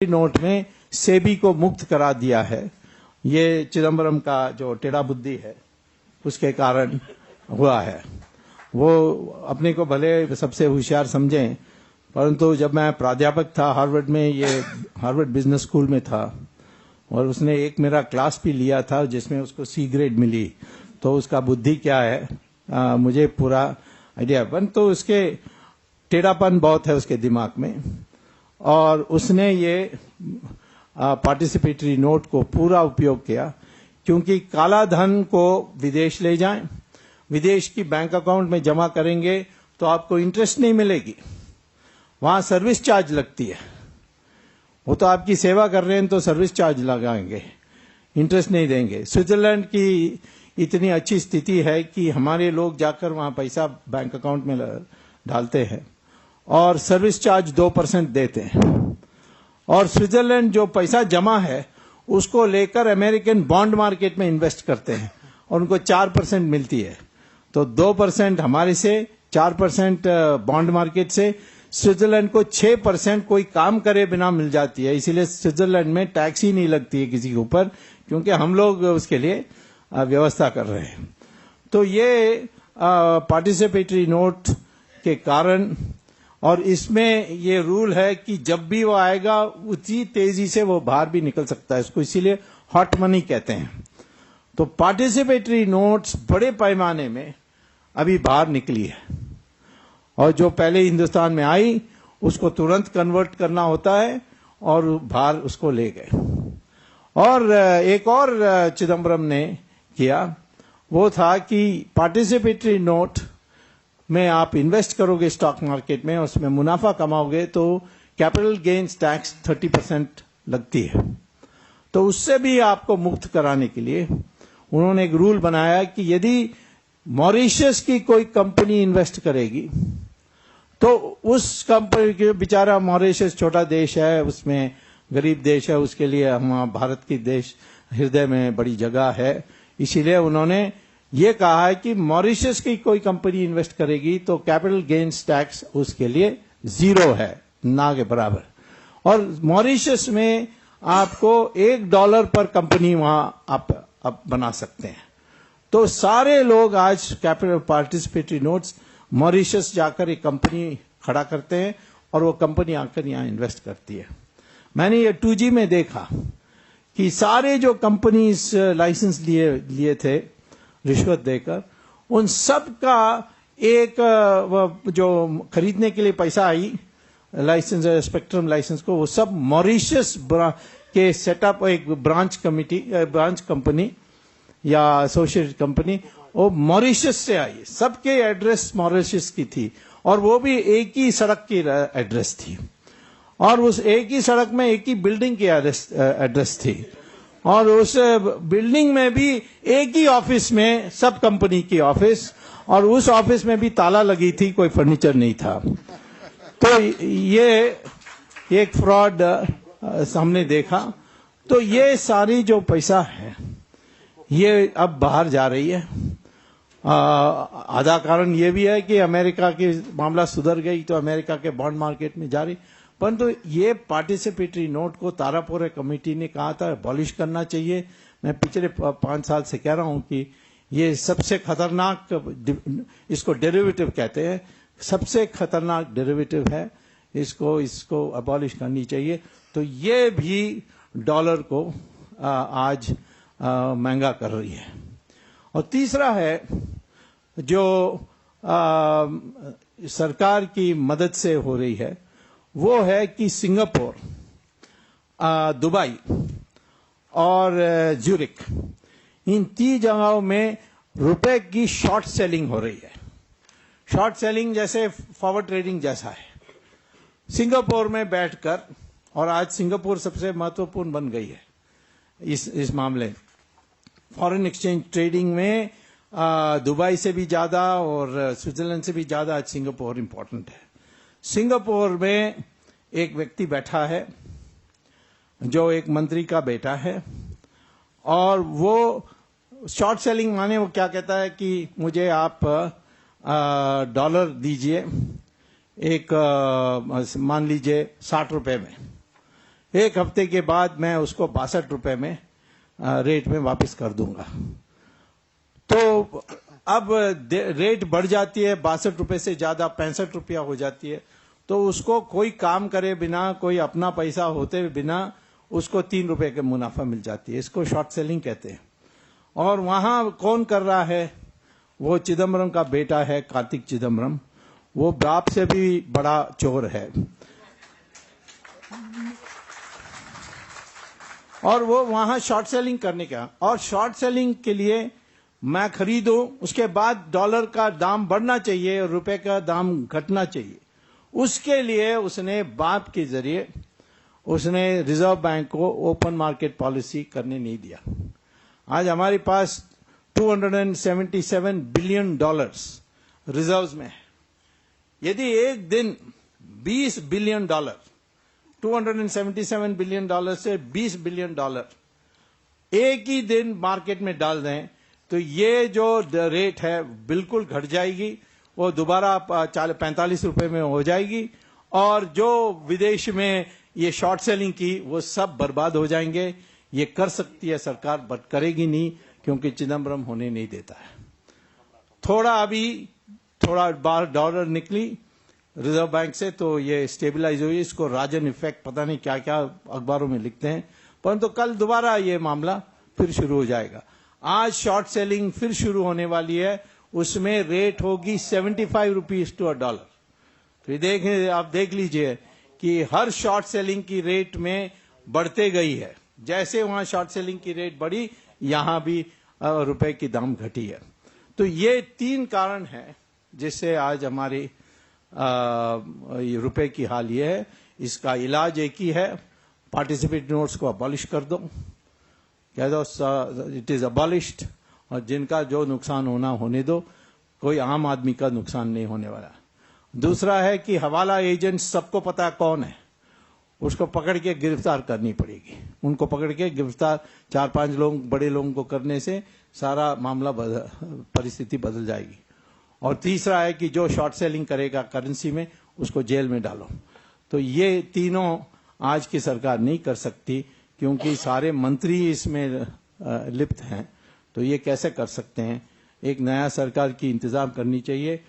Note में सेबी को मुक्त करा दिया है। ये चिदम्बरम का जो टेढ़ा बुद्धि है उसके कारण हुआ है। वो अपने को भले सबसे होशियार समझें, परंतु जब मैं प्राध्यापक था हार्वर्ड में, ये हार्वर्ड बिजनेस स्कूल में था, और उसने एक मेरा क्लास भी लिया था जिसमें उसको सी ग्रेड मिली, तो उसका बुद्धि क्या है मुझे पूरा आइडिया, परंतु उसके टेढ़ापन बहुत है उसके दिमाग में। और उसने ये पार्टिसिपेटरी नोट को पूरा उपयोग किया, क्योंकि काला धन को विदेश ले जाएं, विदेश की बैंक अकाउंट में जमा करेंगे तो आपको इंटरेस्ट नहीं मिलेगी, वहां सर्विस चार्ज लगती है। वो तो आपकी सेवा कर रहे हैं तो सर्विस चार्ज लगाएंगे, इंटरेस्ट नहीं देंगे। स्विट्जरलैंड की इतनी अच्छी स्थिति है कि हमारे लोग जाकर वहां पैसा बैंक अकाउंट में डालते हैं और सर्विस चार्ज 2% देते हैं, और स्विट्जरलैंड जो पैसा जमा है उसको लेकर अमेरिकन बॉन्ड मार्केट में इन्वेस्ट करते हैं और उनको 4% मिलती है। तो 2% हमारे से, 4% बॉन्ड मार्केट से, स्विट्जरलैंड को 6% कोई काम करे बिना मिल जाती है। इसीलिए स्विट्जरलैंड में टैक्स ही नहीं लगती है किसी के ऊपर, क्योंकि हम लोग उसके लिए व्यवस्था कर रहे हैं। तो ये पार्टिसिपेटरी नोट के कारण, और इसमें ये रूल है कि जब भी वो आएगा उतनी तेजी से वो बाहर भी निकल सकता है, इसको इसीलिए हॉट मनी कहते हैं। तो पार्टिसिपेटरी नोट्स बड़े पैमाने में अभी बाहर निकली है, और जो पहले हिंदुस्तान में आई उसको तुरंत कन्वर्ट करना होता है और बाहर उसको ले गए। और एक और चिदम्बरम ने किया, वो था कि पार्टिसिपेटरी नोट में आप इन्वेस्ट करोगे स्टॉक मार्केट में, उसमें मुनाफा कमाओगे तो कैपिटल गेन्स टैक्स 30% लगती है। तो उससे भी आपको मुक्त कराने के लिए उन्होंने एक रूल बनाया कि यदि मॉरिशस की कोई कंपनी इन्वेस्ट करेगी तो उस कंपनी के, बेचारा मॉरिशस छोटा देश है, उसमें गरीब देश है, उसके लिए हम भारत की देश हृदय में बड़ी जगह है, इसीलिए उन्होंने ये कहा है कि मॉरिशस की कोई कंपनी इन्वेस्ट करेगी तो कैपिटल गेन्स टैक्स उसके लिए 0 है, ना के बराबर। और मॉरिशस में आपको $1 पर कंपनी वहां आप बना सकते हैं। तो सारे लोग आज कैपिटल पार्टिसिपेटरी नोट्स मॉरिशस जाकर एक कंपनी खड़ा करते हैं और वो कंपनी आकर यहां इन्वेस्ट करती है। मैंने ये 2G में देखा कि सारे जो कंपनीज लाइसेंस लिए थे रिश्वत देकर, उन सब का एक जो खरीदने के लिए पैसा आई लाइसेंस, स्पेक्ट्रम लाइसेंस को, वो सब मॉरिशस के सेटअप, एक ब्रांच कंपनी या एसोसिएटेड कंपनी, वो मॉरिशस से आई। सबके एड्रेस मॉरिशस की थी, और वो भी एक ही सड़क की एड्रेस थी, और उस एक ही सड़क में एक ही बिल्डिंग की एड्रेस थी, और उस बिल्डिंग में भी एक ही ऑफिस में सब कंपनी की ऑफिस, और उस ऑफिस में भी ताला लगी थी, कोई फर्नीचर नहीं था। तो ये एक फ्रॉड हमने देखा। तो ये सारी जो पैसा है ये अब बाहर जा रही है। आधा कारण ये भी है कि अमेरिका की मामला सुधर गई तो अमेरिका के बॉन्ड मार्केट में जा रही, परंतु ये पार्टिसिपेटरी नोट को तारापुर कमेटी ने कहा था अबॉलिश करना चाहिए। मैं पिछले 5 साल से कह रहा हूं कि ये सबसे खतरनाक, इसको डेरिवेटिव कहते हैं, सबसे खतरनाक डेरिवेटिव है, इसको अबॉलिश करनी चाहिए। तो ये भी डॉलर को आज महंगा कर रही है। और तीसरा है जो सरकार की मदद से हो रही है, वो है कि सिंगापुर, दुबई और ज्यूरिक, इन 3 जगहों में रुपए की शॉर्ट सेलिंग हो रही है। शॉर्ट सेलिंग जैसे फॉरवर्ड ट्रेडिंग जैसा है। सिंगापुर में बैठकर, और आज सिंगापुर सबसे महत्वपूर्ण बन गई है इस मामले, फॉरेन एक्सचेंज ट्रेडिंग में दुबई से भी ज्यादा और स्विट्जरलैंड से भी ज्यादा आज सिंगापुर इंपॉर्टेंट है। सिंगापुर में एक व्यक्ति बैठा है जो एक मंत्री का बेटा है, और वो शॉर्ट सेलिंग माने वो क्या कहता है कि मुझे आप डॉलर दीजिए, एक मान लीजिए 60 रुपए में, 1 हफ्ते के बाद मैं उसको 62 रुपए में रेट में वापस कर दूंगा। तो अब रेट बढ़ जाती है, 62 रुपए से ज्यादा 65 रुपया हो जाती है, तो उसको कोई काम करे बिना, कोई अपना पैसा होते बिना उसको 3 रुपए के मुनाफा मिल जाती है। इसको शॉर्ट सेलिंग कहते हैं। और वहां कौन कर रहा है? वो चिदम्बरम का बेटा है, कार्तिक चिदम्बरम। वो बाप से भी बड़ा चोर है। और वो वहां शॉर्ट सेलिंग करने का, और शॉर्ट सेलिंग के लिए मैं खरीदूं, उसके बाद डॉलर का दाम बढ़ना चाहिए और रुपए का दाम घटना चाहिए। उसके लिए उसने बाप के जरिए उसने रिजर्व बैंक को ओपन मार्केट पॉलिसी करने नहीं दिया। आज हमारे पास 277 बिलियन डॉलर्स रिजर्व्स में है। यदि एक दिन 20 बिलियन डॉलर, 277 बिलियन डॉलर से 20 बिलियन डॉलर एक ही दिन मार्केट में डाल दें, तो ये जो रेट है बिल्कुल घट जाएगी। वो दोबारा 45 रुपए में हो जाएगी, और जो विदेश में ये शॉर्ट सेलिंग की वो सब बर्बाद हो जाएंगे। ये कर सकती है सरकार, बट करेगी नहीं, क्योंकि चिदम्बरम होने नहीं देता है। थोड़ा बार डॉलर निकली रिजर्व बैंक से तो ये स्टेबलाइज हुई। इसको राजन इफेक्ट पता नहीं क्या क्या अखबारों में लिखते हैं, परंतु कल दोबारा ये मामला फिर शुरू हो जाएगा। आज शॉर्ट सेलिंग फिर शुरू होने वाली है, उसमें रेट होगी 75 रुपीज टू $1। तो आप देख लीजिए कि हर शॉर्ट सेलिंग की रेट में बढ़ते गई है। जैसे वहां शॉर्ट सेलिंग की रेट बढ़ी, यहां भी रुपए की दाम घटी है। तो ये 3 कारण है जिससे आज हमारी रुपए की हाल ये है। इसका इलाज एक ही है, पार्टिसिपेटरी नोट्स को अबॉलिश कर दो, कह दो इट इज अबॉलिश्ड, और जिनका जो नुकसान होना होने दो, कोई आम आदमी का नुकसान नहीं होने वाला। दूसरा है कि हवाला एजेंट सबको पता है कौन है, उसको पकड़ के गिरफ्तार करनी पड़ेगी। उनको पकड़ के गिरफ्तार 4-5 लोग बड़े लोगों को करने से सारा मामला परिस्थिति बदल जाएगी। और तीसरा है कि जो शॉर्ट सेलिंग करेगा करेंसी में, उसको जेल में डालो। तो ये तीनों आज की सरकार नहीं कर सकती, क्योंकि सारे मंत्री इसमें लिप्त हैं। तो ये कैसे कर सकते हैं? एक नया सरकार की इंतजाम करनी चाहिए।